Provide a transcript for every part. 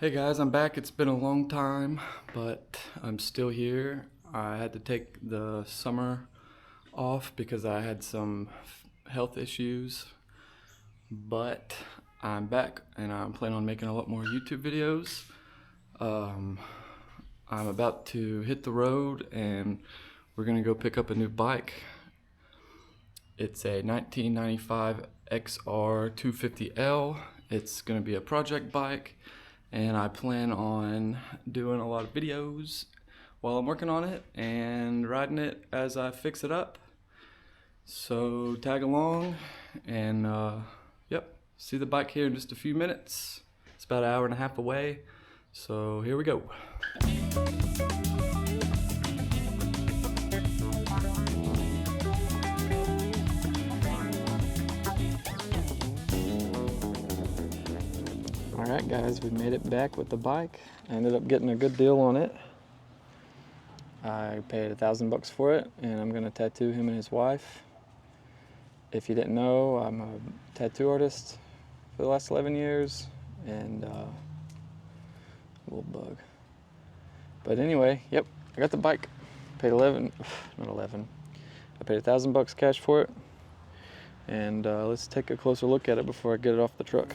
Hey guys, I'm back. It's been a long time, but I'm still here. I had to take the summer off because I had some health issues, but I'm back and I'm planning on making a lot more YouTube videos. Um, I'm about to hit the road and we're gonna go pick up a new bike. It's a 1995 XR250L. It's gonna be a project bike, and I plan on doing a lot of videos while I'm working on it and riding it as I fix it up. So tag along and yep, see the bike here in just a few minutes. It's about an hour and a half away, so here we go. Alright guys, we made it back with the bike. I ended up getting a good deal on it. I paid $1,000 for it, and I'm gonna tattoo him and his wife. If you didn't know, I'm a tattoo artist for the last 11 years, and little bug. But anyway, yep, I got the bike. Paid not 11. I paid $1,000 cash for it, and let's take a closer look at it before I get it off the truck.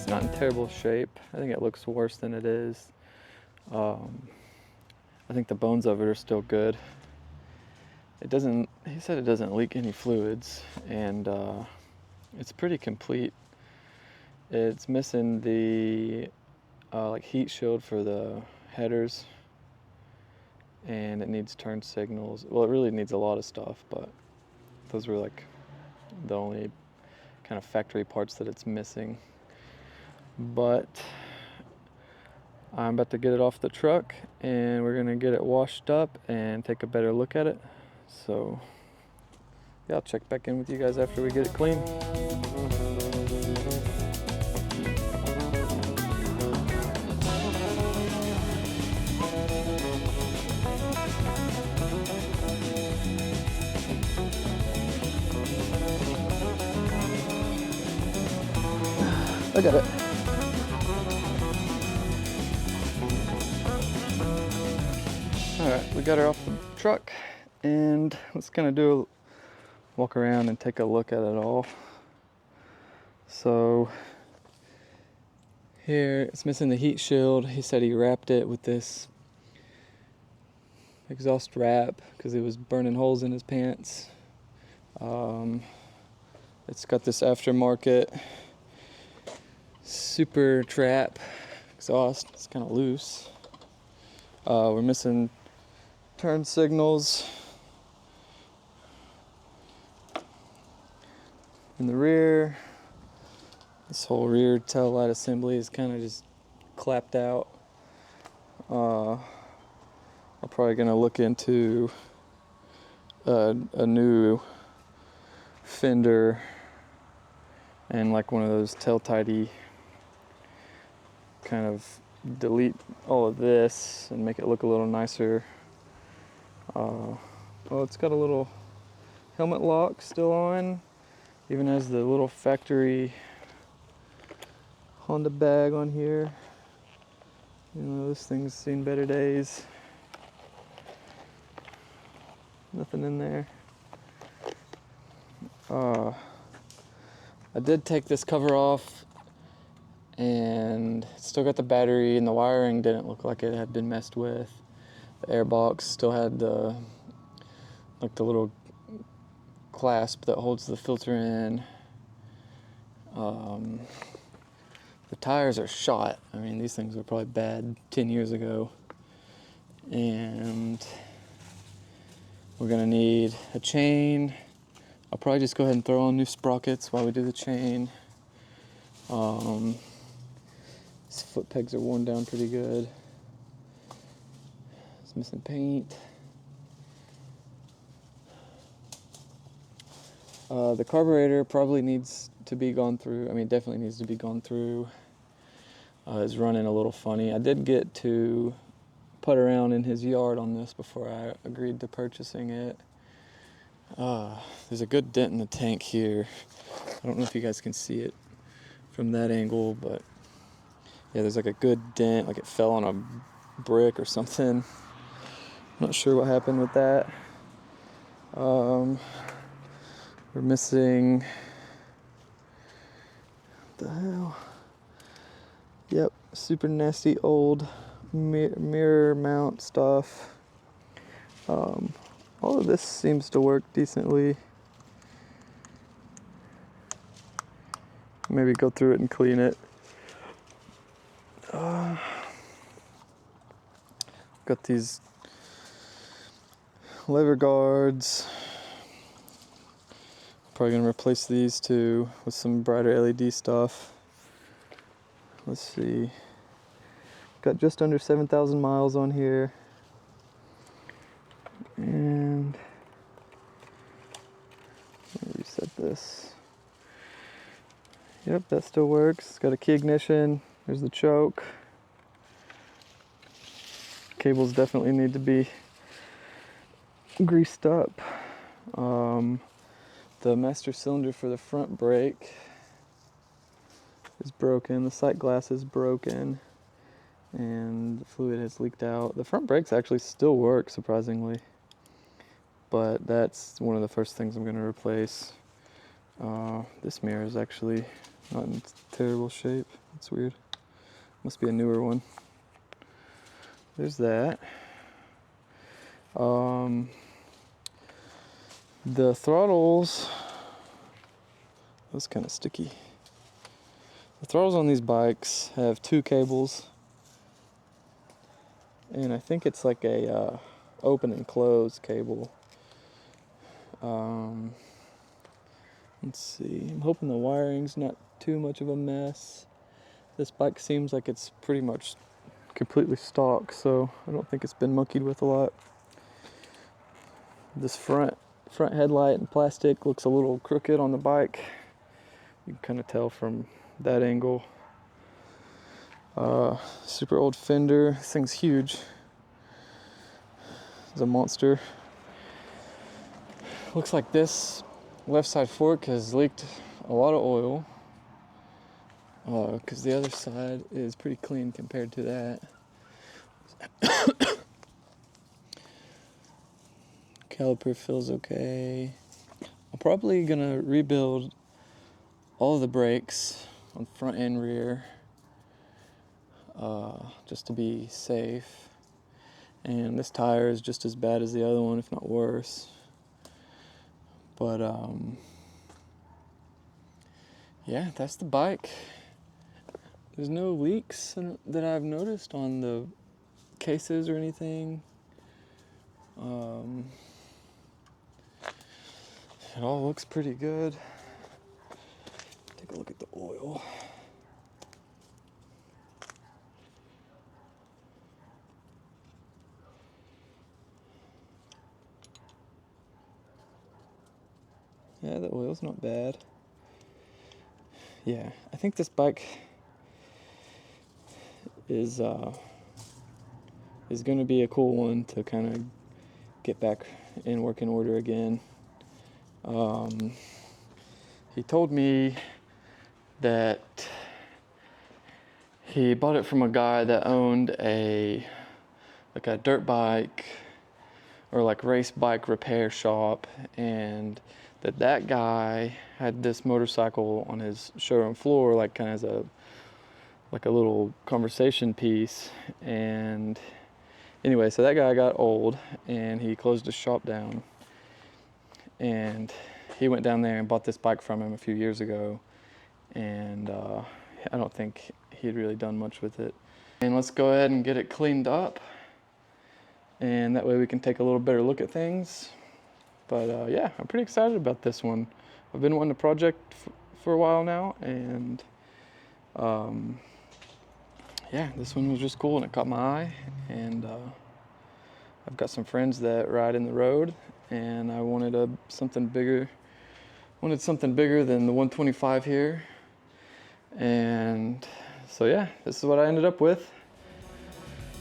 Not in terrible shape. I think it looks worse than it is. I think the bones of it are still good. He said it doesn't leak any fluids, and it's pretty complete. It's missing the like heat shield for the headers, and it needs turn signals. Well, it really needs a lot of stuff, but those were like the only kind of factory parts that it's missing. But I'm about to get it off the truck and we're gonna get it washed up and take a better look at it. So yeah, I'll check back in with you guys after we get it clean. I got it. Alright, we got her off the truck, and let's kind of do a walk around and take a look at it all. So here it's missing the heat shield. He said he wrapped it with this exhaust wrap because he was burning holes in his pants. It's got this aftermarket super trap exhaust. It's kind of loose. We're missing turn signals in the rear. This whole rear tail light assembly is kind of just clapped out. I'm probably gonna look into a new fender and like one of those tail tidy, kind of delete all of this and make it look a little nicer. Well, it's got a little helmet lock still on, even has the little factory Honda bag on here. You know, this thing's seen better days. Nothing in there. I did take this cover off, and it's still got the battery, and the wiring didn't look like it had been messed with. The air box still had the little clasp that holds the filter in. The tires are shot. I mean, these things were probably bad 10 years ago. And we're gonna need a chain. I'll probably just go ahead and throw on new sprockets while we do the chain. These foot pegs are worn down pretty good. It's missing paint. The carburetor probably needs to be gone through. I mean, definitely needs to be gone through. It's running a little funny. I did get to putt around in his yard on this before I agreed to purchasing it. There's a good dent in the tank here. I don't know if you guys can see it from that angle, but yeah, there's like a good dent, like it fell on a brick or something. Not sure what happened with that. We're missing, what the hell? Yep, super nasty old mirror mount stuff. All of this seems to work decently. Maybe go through it and clean it. Got these lever guards. Probably gonna replace these too with some brighter LED stuff. Let's see. Got just under 7,000 miles on here. And let me reset this. Yep, that still works. It's got a key ignition. There's the choke. Cables definitely need to be greased up. The master cylinder for the front brake is broken. The sight glass is broken. And the fluid has leaked out. The front brakes actually still work, surprisingly. But that's one of the first things I'm going to replace. This mirror is actually not in terrible shape. That's weird. Must be a newer one. There's that. The throttles, that's kind of sticky. The throttles on these bikes have 2 cables, and I think it's like a open and close cable. Let's see, I'm hoping the wiring's not too much of a mess. This bike seems like it's pretty much completely stock, so I don't think it's been monkeyed with a lot. This front headlight and plastic looks a little crooked on the bike. You can kind of tell from that angle. Super old fender. This thing's huge. It's a monster. Looks like this left side fork has leaked a lot of oil, because the other side is pretty clean compared to that. Caliper feels okay. I'm probably gonna rebuild all of the brakes on front and rear, just to be safe. And this tire is just as bad as the other one, if not worse. But yeah, that's the bike. There's no leaks that I've noticed on the cases or anything. It all looks pretty good. Take a look at the oil. Yeah, the oil's not bad. Yeah, I think this bike is going to be a cool one to kind of get back in working order again. He told me that he bought it from a guy that owned a dirt bike or like race bike repair shop, and that guy had this motorcycle on his showroom floor, like kind of as a little conversation piece. And anyway, so that guy got old and he closed his shop down, and he went down there and bought this bike from him a few years ago, and I don't think he'd really done much with it. And let's go ahead and get it cleaned up, and that way we can take a little better look at things. But yeah, I'm pretty excited about this one. I've been wanting a project for a while now, and yeah, this one was just cool and it caught my eye. And I've got some friends that ride in the road, and I wanted something bigger Wanted something bigger than the 125 here. And so yeah, this is what I ended up with.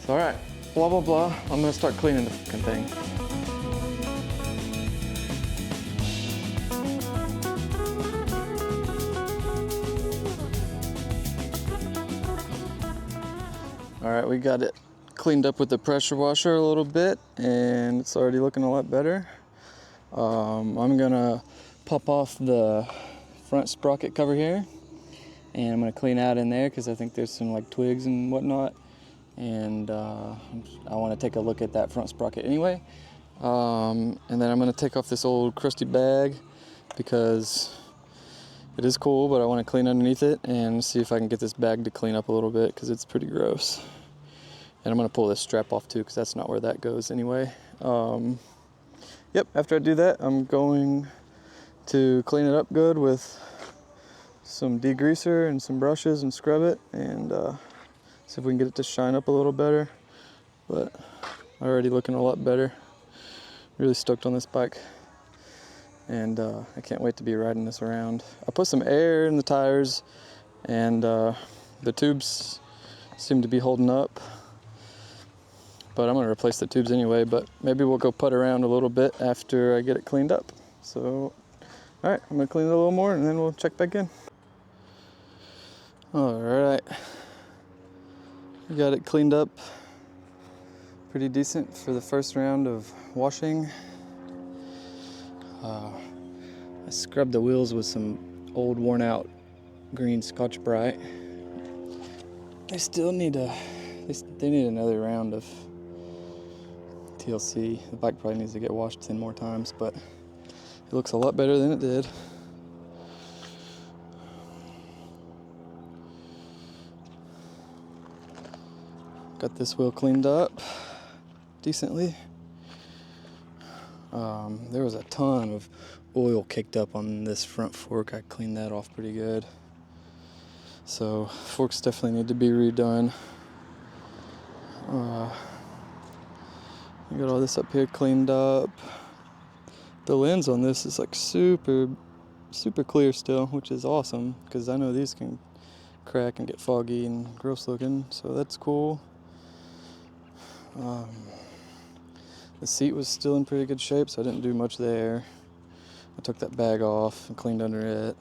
So all right, blah, blah, blah. I'm gonna start cleaning the fucking thing. All right, we got it cleaned up with the pressure washer a little bit, and it's already looking a lot better. I'm gonna pop off the front sprocket cover here, and I'm gonna clean out in there because I think there's some like twigs and whatnot, and I want to take a look at that front sprocket anyway. And then I'm gonna take off this old crusty bag because it is cool, but I want to clean underneath it and see if I can get this bag to clean up a little bit because it's pretty gross. And I'm gonna pull this strap off too because that's not where that goes anyway. Yep, after I do that, I'm going to clean it up good with some degreaser and some brushes and scrub it and see if we can get it to shine up a little better. But already looking a lot better. Really stoked on this bike. And I can't wait to be riding this around. I put some air in the tires and the tubes seem to be holding up. But I'm gonna replace the tubes anyway, but maybe we'll go putt around a little bit after I get it cleaned up. So, all right, I'm gonna clean it a little more and then we'll check back in. All right, we got it cleaned up pretty decent for the first round of washing. I scrubbed the wheels with some old worn out green Scotch-Brite. They still need they need another round of TLC. The bike probably needs to get washed 10 more times, but it looks a lot better than it did. Got this wheel cleaned up decently. There was a ton of oil caked up on this front fork. I cleaned that off pretty good. So forks definitely need to be redone. I got all this up here cleaned up. The lens on this is like super clear still, which is awesome because I know these can crack and get foggy and gross looking, so that's cool. The seat was still in pretty good shape, so I didn't do much there. I took that bag off and cleaned under it.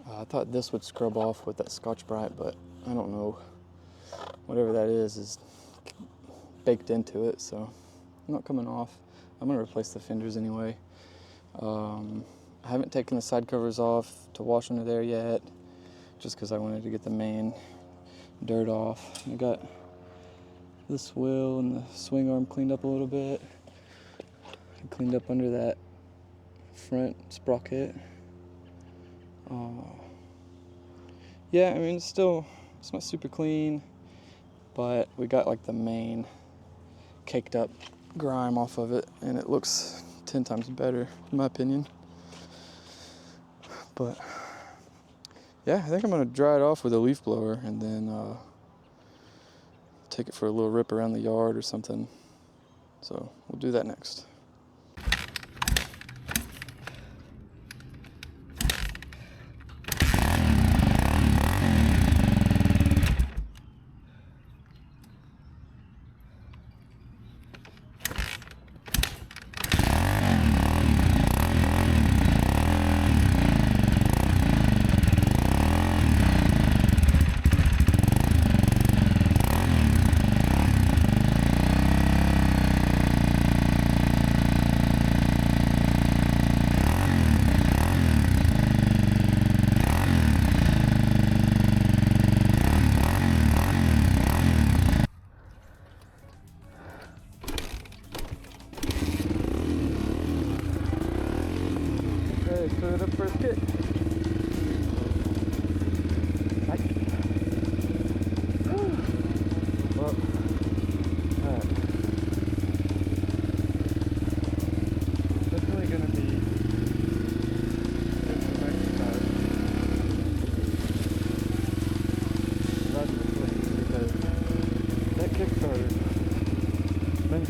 I thought this would scrub off with that Scotch-Brite, but I don't know. Whatever that is baked into it, so not coming off. I'm gonna replace the fenders anyway. I haven't taken the side covers off to wash under there yet, just because I wanted to get the main dirt off. I got this wheel and the swing arm cleaned up a little bit. I cleaned up under that front sprocket. Yeah, I mean, it's not super clean, but we got like the main caked up grime off of it, and it looks 10 times better, in my opinion. But yeah, I think I'm gonna dry it off with a leaf blower and then take it for a little rip around the yard or something. So we'll do that next. Put it up for a kick. Well, alright. Definitely gonna be doing some exercise. Riding the swing because that Kickstarter, man,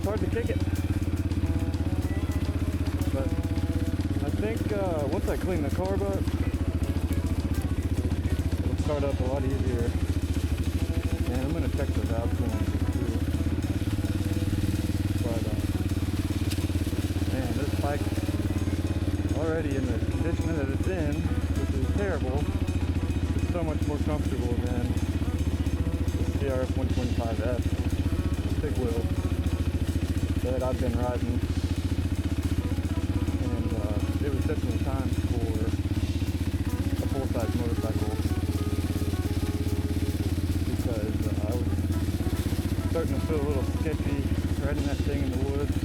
It's hard to kick it. But I think once I clean the carb up, it'll start up a lot easier. And I'm going to check the valve coolant too. But man, this bike already in the condition that it's in, which is terrible, is so much more comfortable than the XR250L big wheel that I've been riding. And it was definitely time for a full-size motorcycle, because I was starting to feel a little sketchy riding that thing in the woods.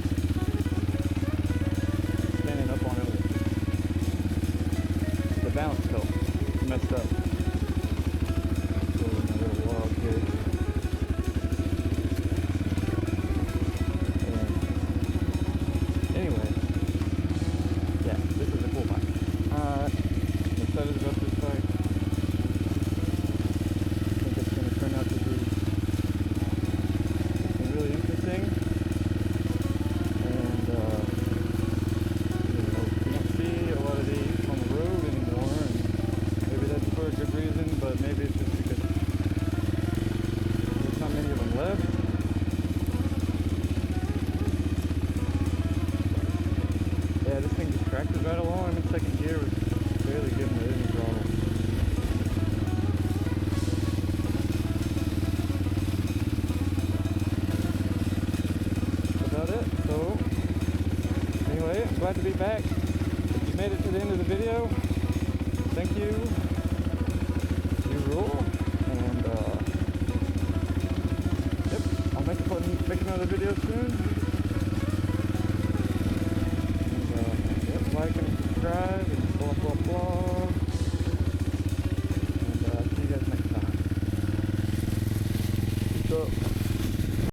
Standing up on it, the balance felt messed up. So in a little log here. And anyway, yeah, this is a cool bike. I'm excited about this bike. I think it's going to turn out to be something really interesting. And you don't see a lot of these on the road anymore, and maybe that's for a good reason, but maybe it's just because there's not many of them left. Yeah, this thing just tractors right along. I'm in second gear with barely giving it any throttle. That's about it. So anyway, I'm glad to be back. If you made it to the end of the video, thank you. You rule. And yep, I'll make another video soon. And yep, like and subscribe and blah blah blah. And see you guys next time. Peace out.